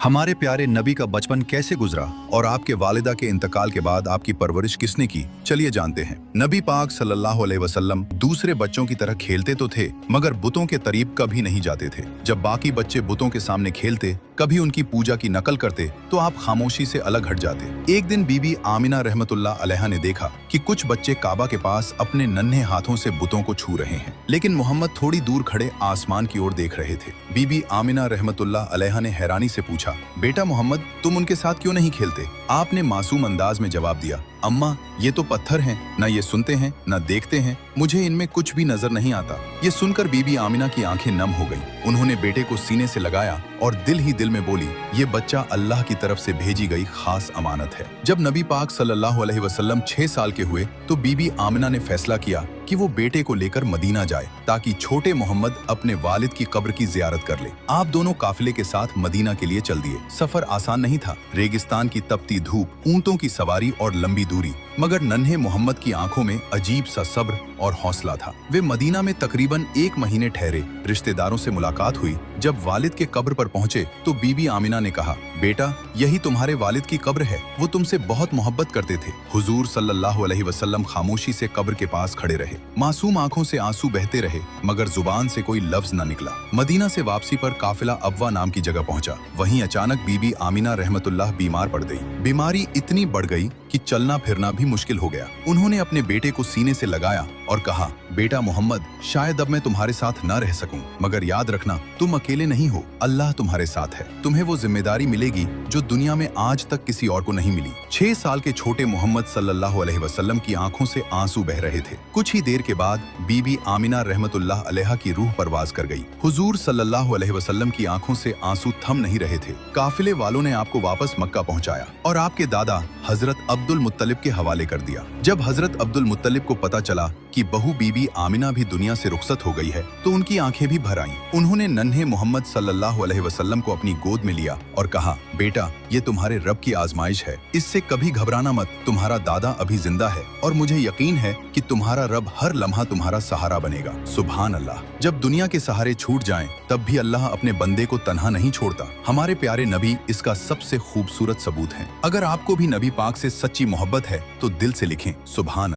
हमारे प्यारे नबी का बचपन कैसे गुजरा और आपके वालिदा के इंतकाल के बाद आपकी परवरिश किसने की, चलिए जानते हैं। नबी पाक सल्लल्लाहु अलैहि वसल्लम दूसरे बच्चों की तरह खेलते तो थे मगर बुतों के करीब कभी नहीं जाते थे। जब बाकी बच्चे बुतों के सामने खेलते, कभी उनकी पूजा की नकल करते तो आप खामोशी से अलग हट जाते। एक दिन बीबी आमिना रहमतुल्लाह अलैहा ने देखा कि कुछ बच्चे काबा के पास अपने नन्हे हाथों से बुतों को छू रहे हैं, लेकिन मोहम्मद थोड़ी दूर खड़े आसमान की ओर देख रहे थे। बीबी आमिना रहमतुल्लाह अलैहा ने हैरानी से पूछा, बेटा मोहम्मद, तुम उनके साथ क्यों नहीं खेलते? आपने मासूम अंदाज में जवाब दिया, अम्मा, ये तो पत्थर हैं, न ये सुनते हैं न देखते हैं, मुझे इनमें कुछ भी नजर नहीं आता। ये सुनकर बीबी आमिना की आंखें नम हो गईं। उन्होंने बेटे को सीने से लगाया और दिल ही दिल में बोली, ये बच्चा अल्लाह की तरफ से भेजी गई खास अमानत है। जब नबी पाक सल्लल्लाहु अलैहि वसल्लम 6 साल के हुए तो बीबी आमिना ने फैसला किया कि वो बेटे को लेकर मदीना जाए ताकि छोटे मोहम्मद अपने वालिद की कब्र की जियारत कर ले। आप दोनों काफिले के साथ मदीना के लिए चल दिए। सफर आसान नहीं था, रेगिस्तान की तपती धूप, ऊंटों की सवारी और लंबी दूरी, मगर नन्हे मोहम्मद की आंखों में अजीब सा सब्र और हौसला था। वे मदीना में तकरीबन 1 महीने ठहरे। रिश्तेदारों से मुलाकात हुई। जब वालिद के कब्र पर पहुंचे तो बीबी आमिना ने कहा, बेटा, यही तुम्हारे वालिद की कब्र है, वो तुमसे बहुत मोहब्बत करते थे। हुजूर सल्लल्लाहु अलैहि वसल्लम खामोशी से कब्र के पास खड़े रहे। मासूम आंखों से आंसू बहते रहे मगर जुबान से कोई लफ्ज न निकला। मदीना से वापसी पर काफिला अबवा नाम की जगह पहुंचा। वहीं अचानक बीबी आमिना रहमतुल्लाह बीमार पड़ गई। बीमारी इतनी बढ़ गई कि चलना फिरना भी मुश्किल हो गया। उन्होंने अपने बेटे को सीने से लगाया और कहा, बेटा मोहम्मद, शायद अब मैं तुम्हारे साथ न रह सकूं, मगर याद रखना, तुम अकेले नहीं हो, अल्लाह तुम्हारे साथ है। तुम्हें वो जिम्मेदारी मिलेगी जो दुनिया में आज तक किसी और को नहीं मिली। 6 साल के छोटे मोहम्मद सल्लल्लाहु अलैहि वसल्लम की आंखों से आंसू बह रहे थे। कुछ ही देर के बाद बीबी आमिना रहमतुल्लाह अलैहा की रूह परवाज कर गई। हुजूर सल्लल्लाहु अलैहि वसल्लम की आंखों से आंसू थम नहीं रहे थे। काफिले वालों ने आपको वापस मक्का पहुंचाया और आपके दादा हजरत अब्दुल मुत्तलिब के हवाले कर दिया। जब हजरत अब्दुल मुत्तलिब को पता चला कि बहू बीबी आमिना भी दुनिया से रुखसत हो गई है तो उनकी आंखें भी भर आईं। उन्होंने नन्हे मोहम्मद सल्लल्लाहु अलैहि वसल्लम को अपनी गोद में लिया और कहा, बेटा, ये तुम्हारे रब की आजमाइश है, इससे कभी घबराना मत, तुम्हारा दादा अभी जिंदा है और मुझे यकीन है कि तुम्हारा रब हर लम्हा तुम्हारा सहारा बनेगा। सुभान अल्लाह। जब दुनिया के सहारे छूट जाएं, तब भी अल्लाह अपने बंदे को तन्हा नहीं छोड़ता। हमारे प्यारे नबी इसका सबसे खूबसूरत सबूत हैं। अगर आपको भी नबी पाक से सच्ची मोहब्बत है तो दिल से लिखें, सुभान।